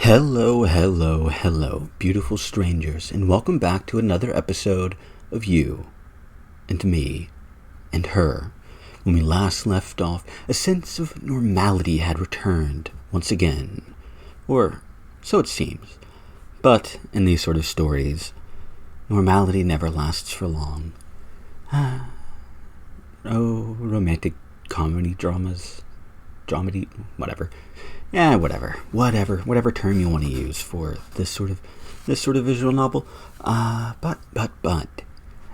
Hello, hello, hello, beautiful strangers, and welcome back to another episode of You and Me and Her. When we last left off, a sense of normality had returned once again. Or so it seems. But in these sort of stories, normality never lasts for long. Romantic comedy dramas, dramedy, whatever. Yeah, whatever term you want to use for this sort of visual novel. But,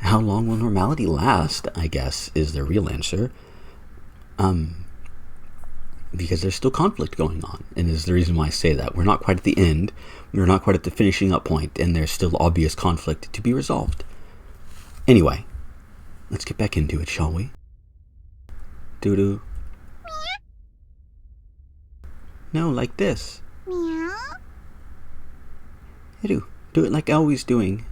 how long will normality last? I guess is the real answer. Because there's still conflict going on, and is the reason why I say that. We're not quite at the end. We're not quite at the finishing up point, and there's still obvious conflict to be resolved. Anyway, let's get back into it, shall we? Doo-doo. No, like this. Meow. Do it like Always doing.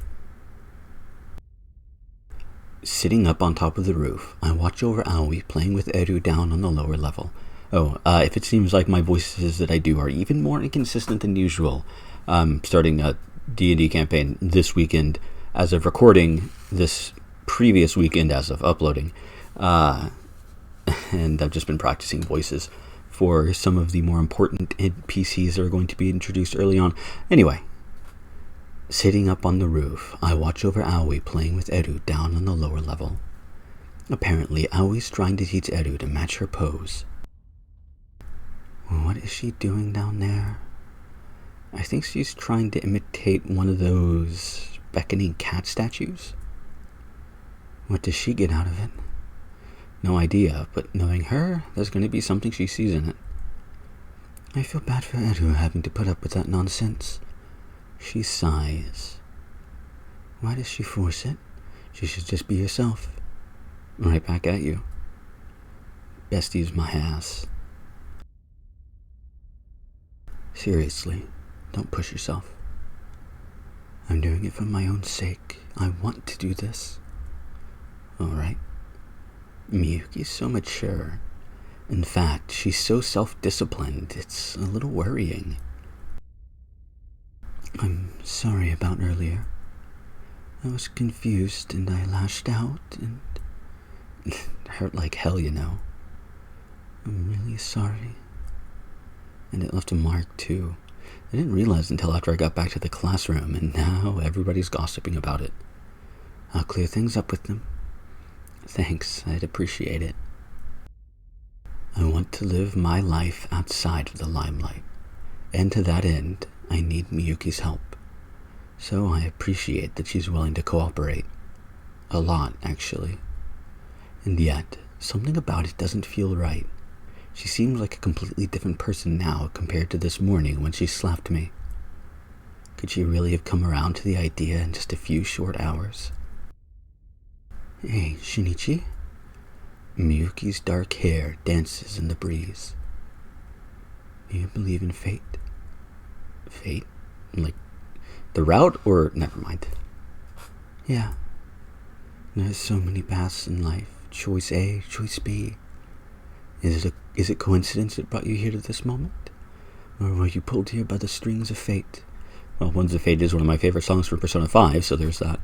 Sitting up on top of the roof, I watch over Aoi playing with Eru down on the lower level. If it seems like my voices that I do are even more inconsistent than usual, starting a D&D campaign this weekend as of recording, this previous weekend as of uploading, and I've just been practicing voices for some of the more important NPCs that are going to be introduced early on. Anyway, sitting up on the roof, I watch over Aoi playing with Eru down on the lower level. Apparently, Aoi's trying to teach Eru to match her pose. What is she doing down there? I think she's trying to imitate one of those beckoning cat statues. What does she get out of it? No idea, but knowing her, there's going to be something she sees in it. I feel bad for Eru having to put up with that nonsense. She sighs. Why does she force it? She should just be herself. Right back at you. Bestie's my ass. Seriously, don't push yourself. I'm doing it for my own sake. I want to do this. Alright. Miyuki's so mature. In fact, she's so self-disciplined, it's a little worrying. I'm sorry about earlier. I was confused and I lashed out and it hurt like hell, you know. I'm really sorry. And it left a mark too. I didn't realize until after I got back to the classroom, and now everybody's gossiping about it. I'll clear things up with them. Thanks, I'd appreciate it. I want to live my life outside of the limelight, and to that end, I need Miyuki's help. So I appreciate that she's willing to cooperate. A lot, actually. And yet, something about it doesn't feel right. She seems like a completely different person now compared to this morning when she slapped me. Could she really have come around to the idea in just a few short hours? Hey, Shinichi? Miyuki's dark hair dances in the breeze. Do you believe in fate? Fate? Like the route, or never mind? Yeah. There's so many paths in life. Choice A, choice B. Is it coincidence that brought you here to this moment? Or were you pulled here by the strings of fate? Well, Winds of Fate is one of my favorite songs from Persona 5, so there's that.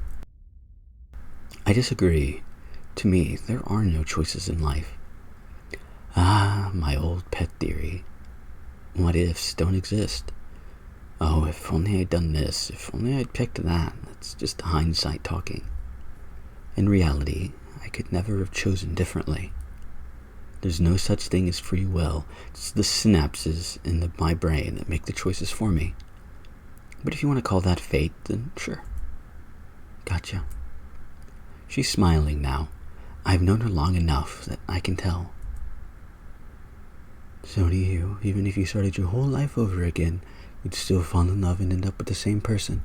I disagree. To me, there are no choices in life. My old pet theory. What ifs don't exist. Oh, if only I'd done this, if only I'd picked that. That's just hindsight talking. In reality, I could never have chosen differently. There's no such thing as free will. It's the synapses in my brain that make the choices for me. But if you want to call that fate, then sure. Gotcha. She's smiling now. I've known her long enough that I can tell. So do you. Even if you started your whole life over again, you'd still fall in love and end up with the same person.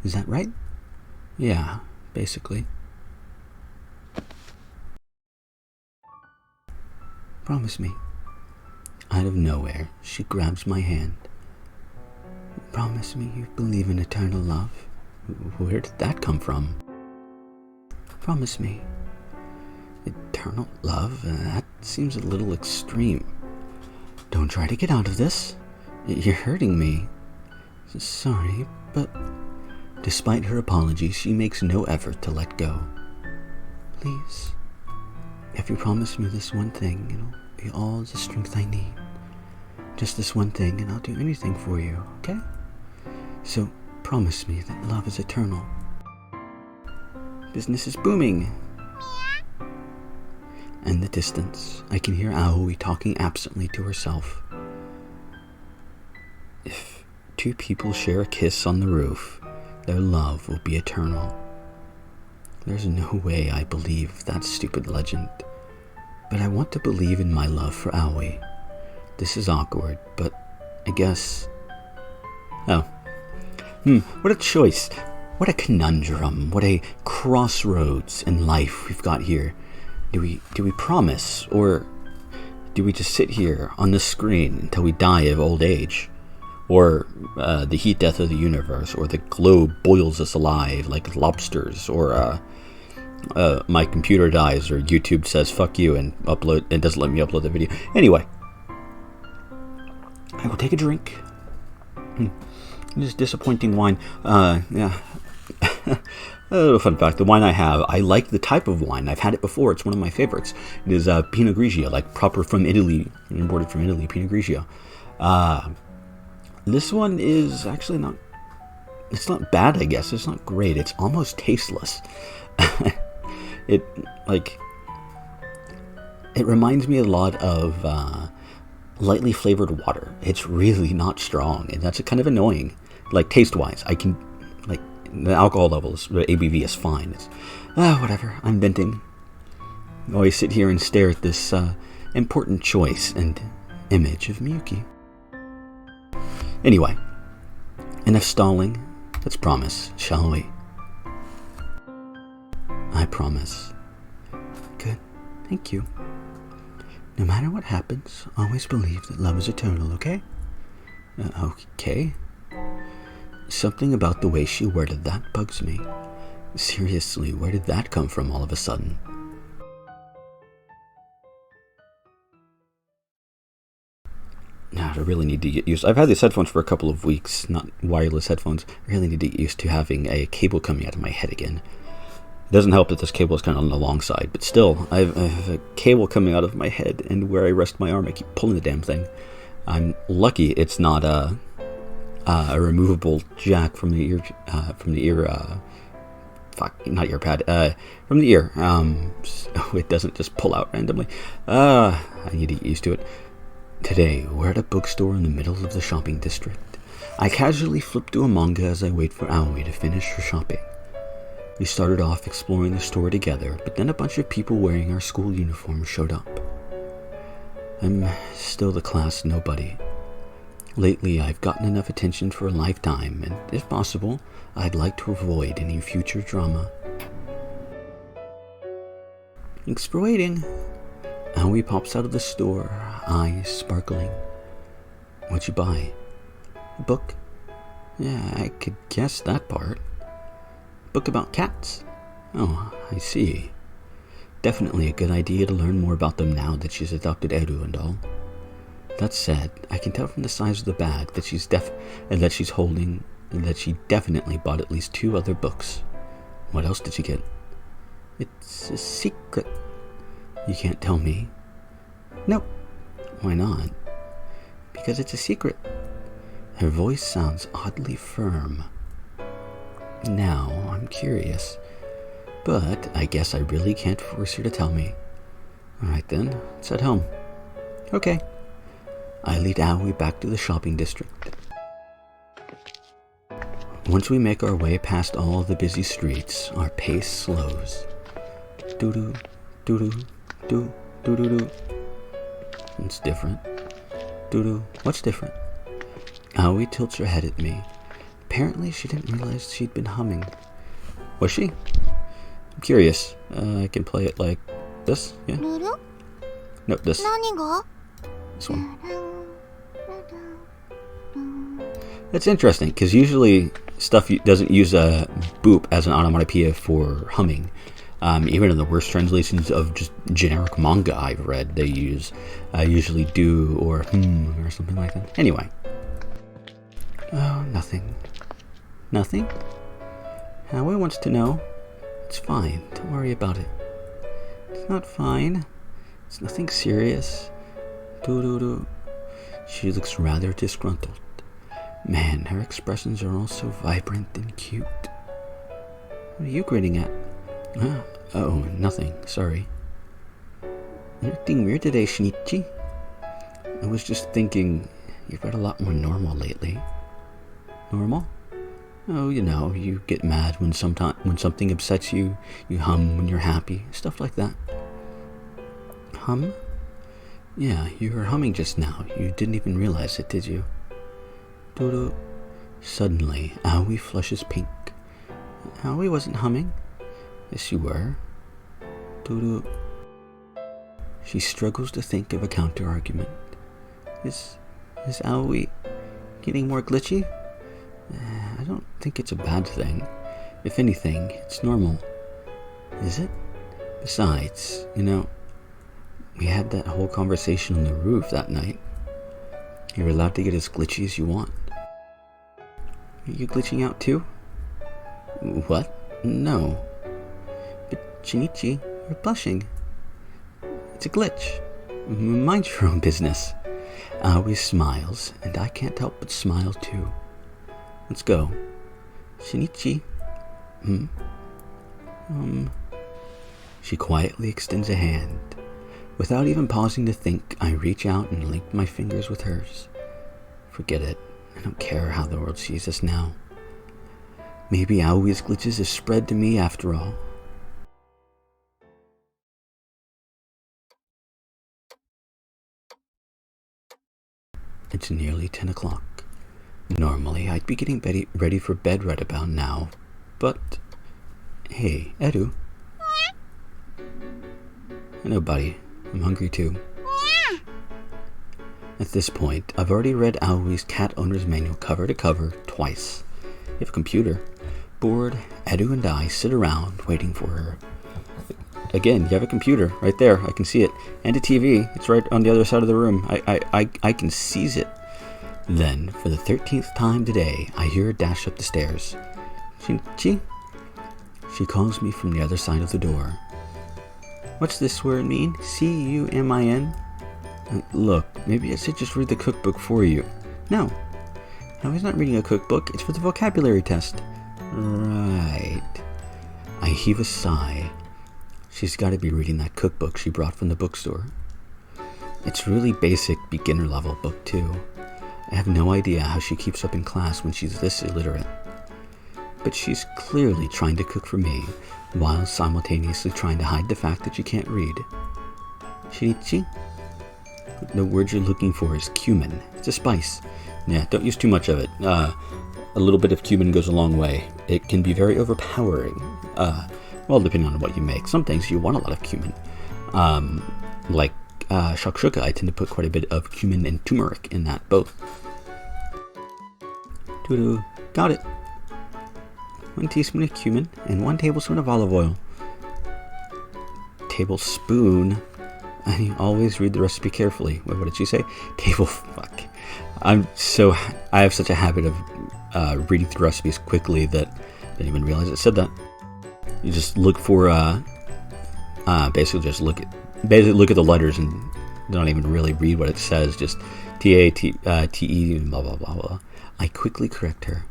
Is that right? Yeah, basically. Promise me. Out of nowhere, she grabs my hand. Promise me you believe in eternal love. Where did that come from? Promise me. Eternal love? That seems a little extreme. Don't try to get out of this. You're hurting me. Sorry, but despite her apology, she makes no effort to let go. Please, if you promise me this one thing, it'll be all the strength I need. Just this one thing, and I'll do anything for you, okay? So promise me that love is eternal. Business is booming. In the distance, I can hear Aoi talking absently to herself. If two people share a kiss on the roof, their love will be eternal. There's no way I believe that stupid legend, but I want to believe in my love for Aoi. This is awkward, but I guess... Oh. What a choice. What a conundrum. What a crossroads in life we've got here. Do we promise, or do we just sit here on the screen until we die of old age? Or the heat death of the universe, or the globe boils us alive like lobsters, or my computer dies, or YouTube says fuck you and doesn't let me upload the video. Anyway, I will take a drink. This disappointing wine. Yeah. A little fun fact, the wine I have, I like the type of wine. I've had it before. It's one of my favorites. It is Pinot Grigio, like proper from Italy, imported from Italy, Pinot Grigio. This one is actually not, it's not bad, I guess. It's not great. It's almost tasteless. It reminds me a lot of lightly flavored water. It's really not strong, and that's kind of annoying. Like, taste-wise, I can, like, the alcohol levels, the ABV is fine. It's, whatever, I'm venting. I always sit here and stare at this important choice and image of Miyuki. Anyway, enough stalling. Let's promise, shall we? I promise. Good, thank you. No matter what happens, always believe that love is eternal, okay? Okay. Something about the way she worded that bugs me. Seriously, where did that come from all of a sudden? Now, I really need to get used. I've had these headphones for a couple of weeks, not wireless headphones. I really need to get used to having a cable coming out of my head again. It doesn't help that this cable is kind of on the long side, but still, I have a cable coming out of my head, and where I rest my arm, I keep pulling the damn thing. I'm lucky it's not a removable jack from the ear, from the ear, so it doesn't just pull out randomly. I need to get used to it. Today, we're at a bookstore in the middle of the shopping district. I casually flip through a manga as I wait for Aoi to finish her shopping. We started off exploring the store together, but then a bunch of people wearing our school uniforms showed up. I'm still the class nobody. Lately, I've gotten enough attention for a lifetime, and if possible, I'd like to avoid any future drama. Thanks for waiting. Aoi pops out of the store, eyes sparkling. What'd you buy? A book? Yeah, I could guess that part. Book about cats? Oh, I see. Definitely a good idea to learn more about them now that she's adopted Eru and all. That said, I can tell from the size of the bag that she's holding and that she definitely bought at least 2 other books. What else did she get? It's a secret. You can't tell me. Nope. Why not? Because it's a secret. Her voice sounds oddly firm. Now, I'm curious. But I guess I really can't force her to tell me. Alright then, let's head home. Okay. I lead Aoi back to the shopping district. Once we make our way past all the busy streets, our pace slows. Doo-doo, doo-doo, doo, doo-doo-doo. It's different. Doo-doo, what's different? Aoi tilts her head at me. Apparently she didn't realize she'd been humming. Was she? I'm curious. I can play it like this, yeah? No, this. This one. That's interesting, because usually stuff doesn't use a boop as an onomatopoeia for humming. Even in the worst translations of just generic manga I've read, they use usually do or or something like that. Anyway, Oh, nothing. Nothing? Howie wants to know. It's fine. Don't worry about it. It's not fine. It's nothing serious. Doo-doo-doo. She looks rather disgruntled. Man, her expressions are all so vibrant and cute. What are you grinning at? Oh, nothing. Sorry. Anything weird today, Shinichi? I was just thinking, you've got a lot more normal lately. Normal? Oh, you get mad when something upsets you. You hum when you're happy. Stuff like that. Hum? Yeah, you were humming just now. You didn't even realize it, did you? Dodo. Suddenly, Aoi flushes pink. Aoi wasn't humming. Yes, you were. Dodo. She struggles to think of a counter-argument. Is Aoi getting more glitchy? I don't think it's a bad thing. If anything, it's normal. Is it? Besides, we had that whole conversation on the roof that night. You're allowed to get as glitchy as you want. Are you glitching out too? What? No. But Shinichi, you're blushing. It's a glitch. Mind your own business. Aoi smiles, and I can't help but smile too. Let's go. Shinichi. She quietly extends a hand. Without even pausing to think, I reach out and link my fingers with hers. Forget it. I don't care how the world sees us now. Maybe Aoi's glitches have spread to me after all. It's nearly 10 o'clock. Normally, I'd be getting ready for bed right about now, but... Hey, Edu. Hello, buddy. I'm hungry too. At this point, I've already read Aoi's cat owner's manual cover to cover twice. You have a computer. Bored, Edu and I sit around waiting for her. Again, you have a computer right there. I can see it. And a TV. It's right on the other side of the room. I can seize it. Then, for the 13th time today, I hear her dash up the stairs. She calls me from the other side of the door. What's this word mean? C-U-M-I-N? Look, maybe I should just read the cookbook for you. No, he's not reading a cookbook. It's for the vocabulary test. Right. I heave a sigh. She's got to be reading that cookbook she brought from the bookstore. It's really basic beginner level book too. I have no idea how she keeps up in class when she's this illiterate. But she's clearly trying to cook for me, while simultaneously trying to hide the fact that she can't read. Shinichi? The word you're looking for is cumin. It's a spice. Yeah, don't use too much of it. A little bit of cumin goes a long way. It can be very overpowering. Well, depending on what you make. Some things you want a lot of cumin. Like shakshuka, I tend to put quite a bit of cumin and turmeric in that, both. Doo-doo. Got it. 1 teaspoon of cumin and 1 tablespoon of olive oil. Tablespoon? I always read the recipe carefully. What did she say? Fuck. I have such a habit of reading through recipes quickly that I didn't even realize it said that. You just look for, basically look at the letters and don't even really read what it says. Just T-A-T-E, blah, blah, blah, blah. I quickly correct her.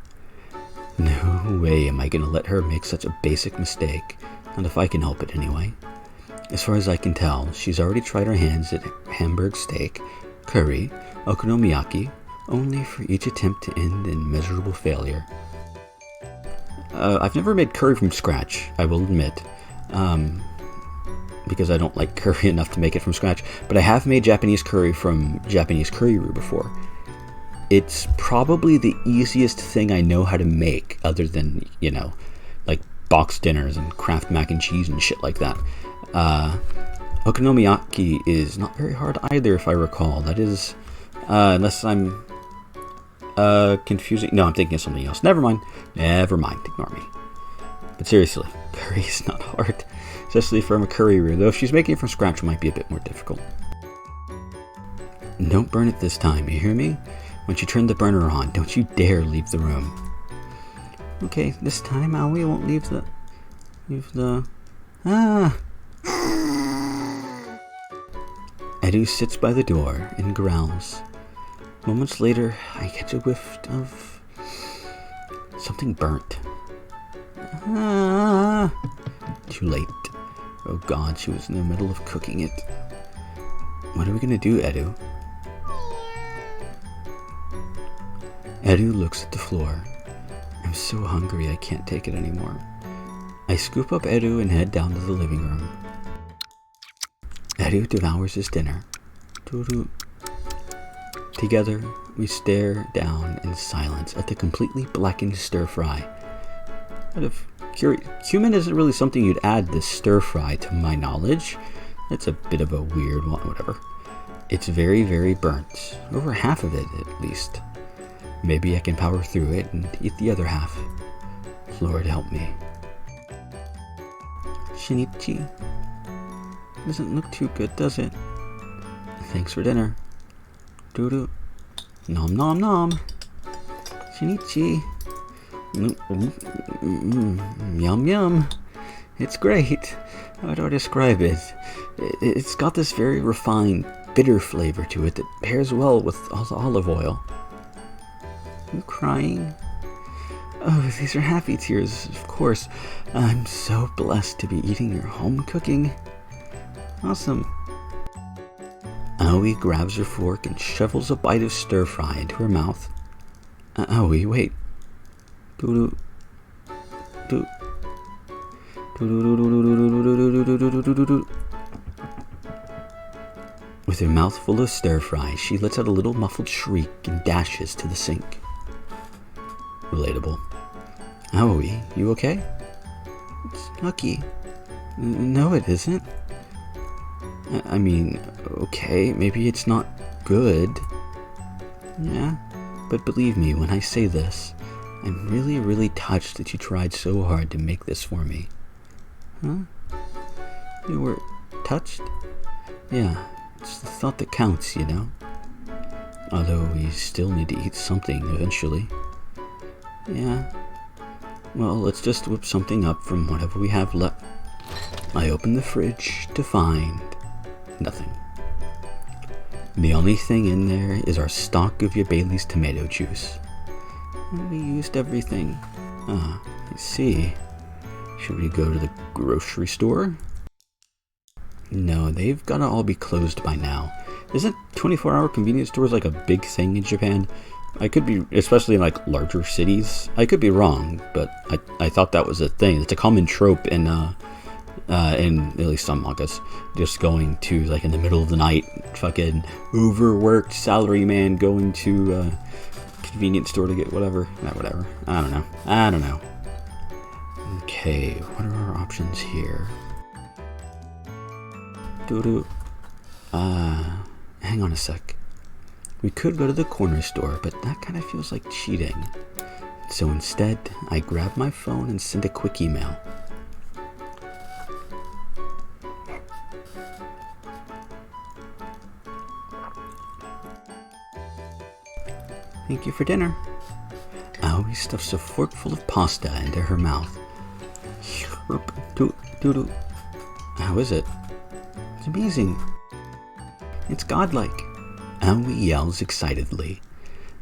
No way am I going to let her make such a basic mistake. Not if I can help it anyway. As far as I can tell, she's already tried her hands at Hamburg steak, curry, okonomiyaki, only for each attempt to end in miserable failure. I've never made curry from scratch, I will admit, because I don't like curry enough to make it from scratch, but I have made Japanese curry from Japanese curry roux before. It's probably the easiest thing I know how to make, other than, like box dinners and Kraft mac and cheese and shit like that. Okonomiyaki is not very hard either, if I recall. That is, unless I'm confusing. No, I'm thinking of something else. Never mind. Ignore me. But seriously, curry is not hard, especially from a curry roux. Though if she's making it from scratch, it might be a bit more difficult. Don't burn it this time, you hear me? Once you turn the burner on, don't you dare leave the room. Okay, this time Aoi won't leave the... Edu sits by the door and growls. Moments later, I catch a whiff of... something burnt. Too late. Oh god, she was in the middle of cooking it. What are we gonna do, Edu? Edu looks at the floor. I'm so hungry I can't take it anymore. I scoop up Edu and head down to the living room. Edu devours his dinner. Doo-doo. Together, we stare down in silence at the completely blackened stir-fry. Out of cumin isn't really something you'd add this stir-fry to my knowledge. It's a bit of a weird one, whatever. It's very, very burnt. Over half of it, at least. Maybe I can power through it and eat the other half. Lord help me. Shinichi. Doesn't look too good, does it? Thanks for dinner. Doo-doo. Nom nom nom. Shinichi. Yum yum. It's great. How do I describe it? It's got this very refined, bitter flavor to it that pairs well with olive oil. You crying? Oh, these are happy tears, of course. I'm so blessed to be eating your home cooking. Awesome. Aoi grabs her fork and shovels a bite of stir-fry into her mouth. Aoi, wait. Doo-doo. Doo. With her mouth full of stir-fry, she lets out a little muffled shriek and dashes to the sink. Relatable. Aoi, you okay? It's yucky. No, it isn't. I mean, okay, maybe it's not good. Yeah, but believe me when I say this, I'm really, really touched that you tried so hard to make this for me. Huh? You were touched? Yeah, it's the thought that counts, you know? Although we still need to eat something eventually. Yeah. Well, let's just whip something up from whatever we have left. I open the fridge to find nothing. The only thing in there is our stock of your Bailey's tomato juice. And we used everything. I see. Should we go to the grocery store? No, they've gotta all be closed by now. Isn't 24-hour convenience stores like a big thing in Japan? I could be, especially in like larger cities. I could be wrong, but I thought that was a thing. It's a common trope in at least some mangas, just going to like in the middle of the night, fucking overworked salary man going to a convenience store to get whatever. Whatever. I don't know. Okay, what are our options here? Doo-doo. Hang on a sec. We could go to the corner store, but that kind of feels like cheating. So instead, I grab my phone and send a quick email. Thank you for dinner. Aoi stuffs a fork full of pasta into her mouth. Doo-doo. How is it? It's amazing. It's godlike. Aoi yells excitedly.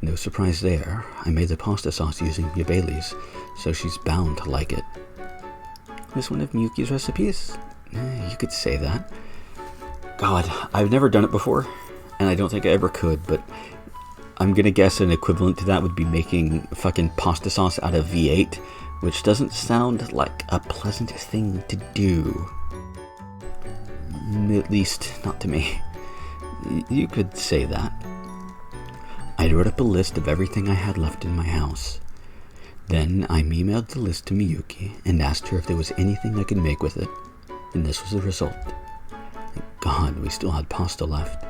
No surprise there. I made the pasta sauce using your Bailey's, so she's bound to like it. This one of Miyuki's recipes? You could say that. God, I've never done it before, and I don't think I ever could, but I'm gonna guess an equivalent to that would be making fucking pasta sauce out of V8, which doesn't sound like a pleasant thing to do. At least, not to me. You could say that. I wrote up a list of everything I had left in my house. Then I emailed the list to Miyuki and asked her if there was anything I could make with it, and this was the result. Thank God, we still had pasta left.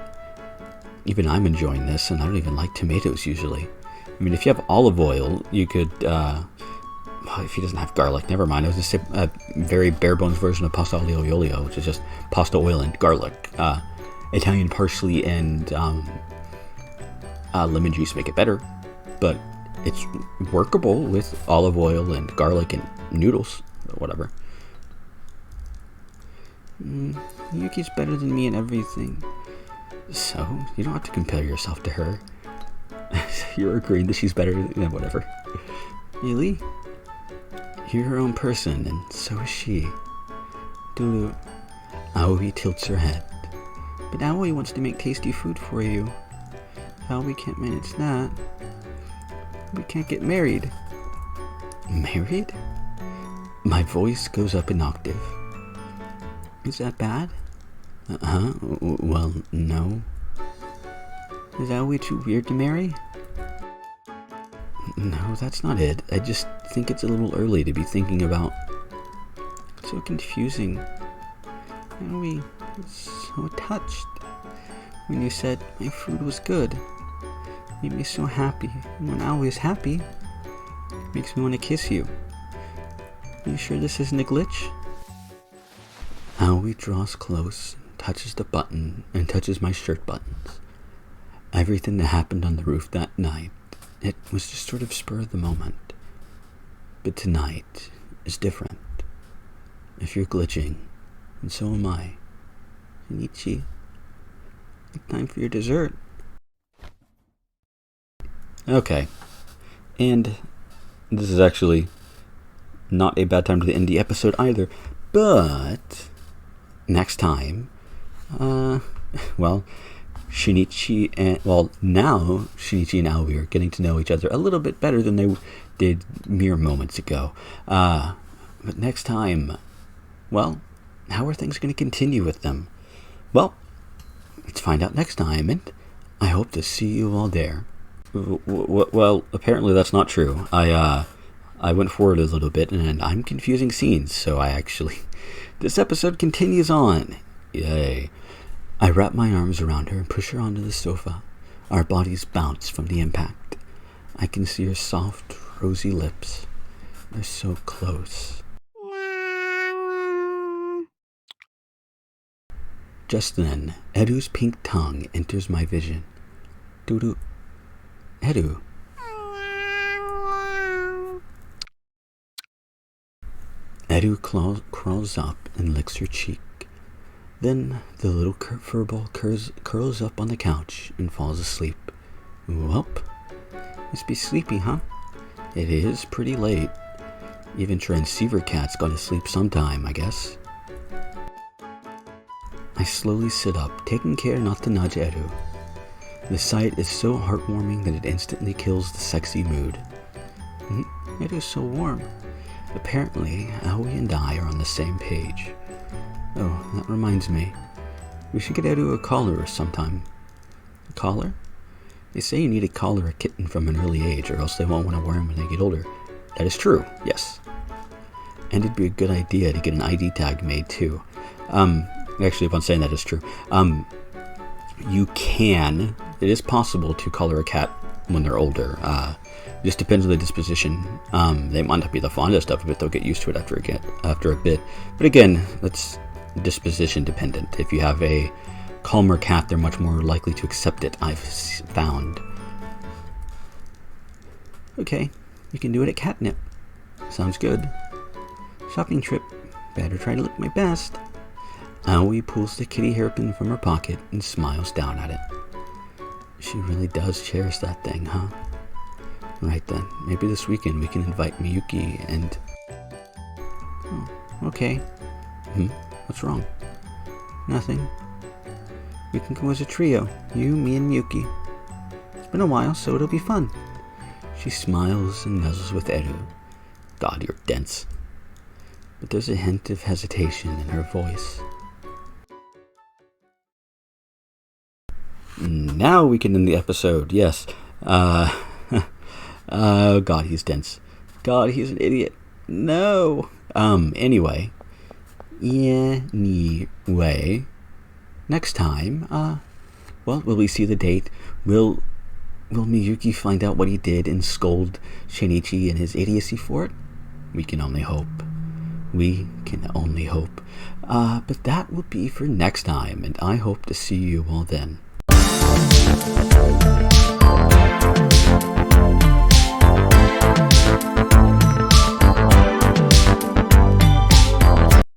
Even I'm enjoying this, and I don't even like tomatoes usually. I mean, if you have olive oil, you could, if he doesn't have garlic, never mind. I was going to say a very bare bones version of pasta aglio e olio, which is just pasta oil and garlic, Italian parsley and lemon juice make it better, but it's workable with olive oil and garlic and noodles, or whatever. Yuki's better than me in everything, so you don't have to compare yourself to her. You're agreeing that she's better than whatever. Really? You're her own person, and so is she. Duru. Aoi tilts her head. But Aoi wants to make tasty food for you. How we can't manage that? We can't get married. Married? My voice goes up an octave. Is that bad? Well, no. Is Aoi too weird to marry? No, that's not it. I just think it's a little early to be thinking about. It's so confusing. Aoi was so touched when you said my food was good. It made me so happy. And when Aoi is happy, it makes me want to kiss you. Are you sure this isn't a glitch? Aoi draws close, touches the button, and touches my shirt buttons. Everything that happened on the roof that night, it was just sort of spur of the moment. But tonight is different. If you're glitching, and so am I. Shinichi, it's time for your dessert. Okay. And this is actually not a bad time to end the episode either. But next time, Shinichi and now Shinichi and Aoi are getting to know each other a little bit better than they did mere moments ago. But next time, how are things going to continue with them? Well, let's find out next time, and I hope to see you all there. Well, apparently that's not true. I went forward a little bit, and I'm confusing scenes, so this episode continues on. Yay. I wrap my arms around her and push her onto the sofa. Our bodies bounce from the impact. I can see her soft, rosy lips. They're so close. Just then, Edu's pink tongue enters my vision. Duru. Edu. Edu crawls up and licks her cheek. Then the little furball curls up on the couch and falls asleep. Welp. Must be sleepy, huh? It is pretty late. Even transceiver cat's gotta sleep sometime, I guess. I slowly sit up, taking care not to nudge Edu. The sight is so heartwarming that it instantly kills the sexy mood. Edu's so warm. Apparently, Aoi and I are on the same page. Oh, that reminds me. We should get Edu a collar sometime. A collar? They say you need to collar a kitten from an early age, or else they won't want to wear them when they get older. That is true, yes. And it'd be a good idea to get an ID tag made, too. Actually, upon saying that is true. It is possible to collar a cat when they're older. It just depends on the disposition. They might not be the fondest of it, but they'll get used to it after a bit. But again, that's disposition dependent. If you have a calmer cat, they're much more likely to accept it, I've found. Okay, you can do it at Catnip. Sounds good. Shopping trip. Better try to look my best. Aoi pulls the kitty hairpin from her pocket and smiles down at it. She really does cherish that thing, huh? Right then, maybe this weekend we can invite Miyuki and... Oh, okay. What's wrong? Nothing. We can go as a trio, you, me, and Miyuki. It's been a while, so it'll be fun. She smiles and nuzzles with Eru. God, you're dense. But there's a hint of hesitation in her voice. Now we can end the episode, yes. God, he's dense. God, he's an idiot. No. Anyway. Next time, will we see the date? Will Miyuki find out what he did and scold Shinichi and his idiocy for it? We can only hope. We can only hope. But that will be for next time, and I hope to see you all then.